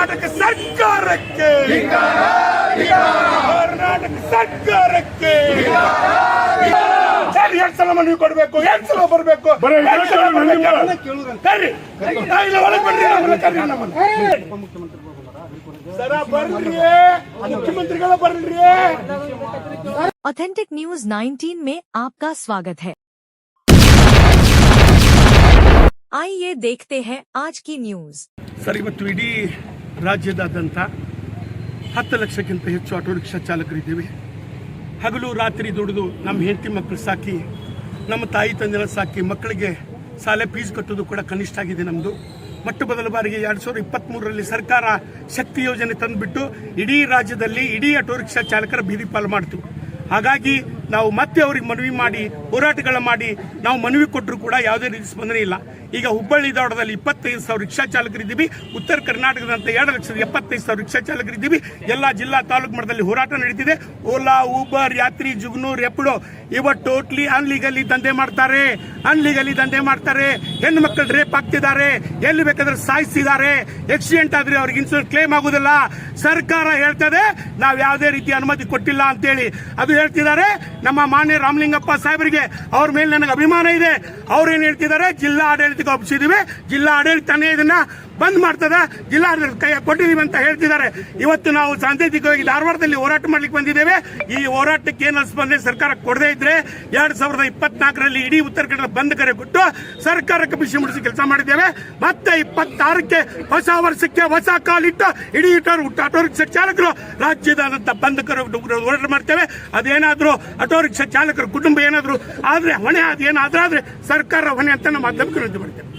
ಕರ್ನಾಟಕ ಸರ್ಕಾರಕ್ಕೆ ಕರ್ನಾಟಕ ಸರ್ಕಾರಕ್ಕೆ ಎರಡು ಸಲ ಮನವಿ ಕೊಡಬೇಕು, ಎರಡು ಸಲ ಬರಬೇಕು. ಮುಖ್ಯಮಂತ್ರಿಗಳ ಬರ್ರಿ. ऑथेंटिक न्यूज 19 में आपका स्वागत है। आइए देखते हैं आज की ನ್ಯೂಸ್। ಸರ್, ಇವತ್ತು ಇಡೀ ರಾಜ್ಯದಾದ್ಯಂತ 10 ಲಕ್ಷಕ್ಕಿಂತ ಹೆಚ್ಚು ಆಟೋ ರಿಕ್ಷಾ ಚಾಲಕರಿದ್ದೇವೆ. ಹಗಲು ರಾತ್ರಿ ದುಡಿದು ನಮ್ಮ ಹೆಂಡತಿ ಮಕ್ಕಳು ಸಾಕಿ, ನಮ್ಮ ತಾಯಿ ತಂದೆನ ಸಾಕಿ, ಮಕ್ಕಳಿಗೆ ಶಾಲೆ ಫೀಸ್ ಕಟ್ಟೋದು ಕೂಡ ಕನಿಷ್ಠ ಆಗಿದೆ. ನಮ್ಮದು ಮೊಟ್ಟ ಮೊದಲ ಬಾರಿಗೆ 2023ರಲ್ಲಿ ಸರ್ಕಾರ ಶಕ್ತಿ ಯೋಜನೆ ತಂದುಬಿಟ್ಟು ಇಡೀ ರಾಜ್ಯದಲ್ಲಿ ಇಡೀ ಆಟೋ ರಿಕ್ಷಾ ಚಾಲಕರ ಬೀದಿ ಪಾಲು ಮಾಡ್ತು. ಹಾಗಾಗಿ ನಾವು ಮತ್ತೆ ಅವ್ರಿಗೆ ಮನವಿ ಮಾಡಿ ಹೋರಾಟಗಳ ಮಾಡಿ ನಾವು ಮನವಿ ಕೊಟ್ಟರು ಕೂಡ ಯಾವುದೇ ರೀತಿ ಸ್ಪಂದನೆ ಇಲ್ಲ. ಈಗ ಹುಬ್ಬಳ್ಳಿ ಧಾರವಾಡದಲ್ಲಿ 25,000 ರಿಕ್ಷಾ ಚಾಲಕರಿದ್ದೀವಿ. ಉತ್ತರ ಕರ್ನಾಟಕದಂತ 2,75,000 ರಿಕ್ಷಾ ಚಾಲಕರಿದ್ದೀವಿ. ಎಲ್ಲ ಜಿಲ್ಲಾ ತಾಲೂಕು ಮಟ್ಟದಲ್ಲಿ ಹೋರಾಟ ನಡೀತಿದೆ. ಓಲಾ, ಊಬರ್, ಯಾತ್ರಿ, ಜುಗ್ನು, ರೆಪಿಡೋ ಇವ ಟೋಟ್ಲಿ ಅನ್ಲೀಗಲಿ ದಂಧೆ ಮಾಡ್ತಾರೆ. ಹೆಣ್ಣು ಮಕ್ಕಳು ರೇಪ್ ಆಗ್ತಿದ್ದಾರೆ, ಎಲ್ಲಿ ಬೇಕಾದ್ರೆ ಸಾಯಿಸಿದ್ದಾರೆ. ಆಕ್ಸಿಡೆಂಟ್ ಆದ್ರೆ ಅವ್ರಿಗೆ ಇನ್ಸೂರೆನ್ಸ್ ಕ್ಲೇಮ್ ಆಗುದಿಲ್ಲ. ಸರ್ಕಾರ ಹೇಳ್ತದೆ ನಾವು ಯಾವುದೇ ರೀತಿ ಅನುಮತಿ ಕೊಟ್ಟಿಲ್ಲ ಅಂತೇಳಿ. ಅದು ಹೇಳ್ತಿದ್ದಾರೆ ನಮ್ಮ ಮಾನ್ಯ ರಾಮಲಿಂಗಪ್ಪ ಸಾಹೇಬರಿಗೆ. ಅವ್ರ ಮೇಲೆ ನನಗೆ ಅಭಿಮಾನ ಇದೆ. ಅವ್ರೇನ್ ಹೇಳ್ತಿದ್ದಾರೆ, ಜಿಲ್ಲಾ ಆಡಳಿತಕ್ಕೆ ಒಪ್ಪಿಸಿದೀವಿ, ಜಿಲ್ಲಾ ಆಡಳಿತನೇ ಇದನ್ನ ಬಂದ್ ಮಾಡ್ತದ, ಜಿಲ್ಲಾಡಳಿತ ಕೈ ಕೊಟ್ಟಿದೀವಿ ಅಂತ ಹೇಳ್ತಿದ್ದಾರೆ. ಇವತ್ತು ನಾವು ಸಾಂಕೇತಿಕವಾಗಿ ಧಾರವಾಡದಲ್ಲಿ ಹೋರಾಟ ಮಾಡ್ಲಿಕ್ಕೆ ಬಂದಿದ್ದೇವೆ. ಈ ಹೋರಾಟಕ್ಕೆ ಏನು ಸ್ಪಂದನೆ ಸರ್ಕಾರ ಕೊಡದೇ ಇದ್ರೆ 2024ರಲ್ಲಿ ಇಡೀ ಉತ್ತರ ಕನ್ನಡ ಬಂದ್ ಕರೆ ಕೊಟ್ಟು ಸರ್ಕಾರಕ್ಕೆ ಬಿಸಿ ಮುಡಿಸಿ ಕೆಲಸ ಮಾಡಿದ್ದೇವೆ. ಮತ್ತೆ 26ಕ್ಕೆ ಹೊಸ ವರ್ಷಕ್ಕೆ ಹೊಸ ಕಾಲಿಟ್ಟು ಇಡೀ ಆಟೋ ರಿಕ್ಷಾ ಚಾಲಕರು ರಾಜ್ಯದಾದ್ಯಂತ ಬಂದ್ ಕರೆ ಹೋರಾಟ ಮಾಡ್ತೇವೆ. ಅದೇನಾದ್ರೂ ಆಟೋ ರಿಕ್ಷಾ ಚಾಲಕರ ಕುಟುಂಬ ಏನಾದ್ರು ಆದ್ರೆ ಹೊಣೆ, ಅದೇನಾದ್ರೂ ಆದ್ರೆ ಸರ್ಕಾರ ಹೊಣೆ ಅಂತ ನಮ್ಮ ಮಾಧ್ಯಮಕ್ಕೆ ವಿನಂತಿ ಮಾಡ್ತೇವೆ.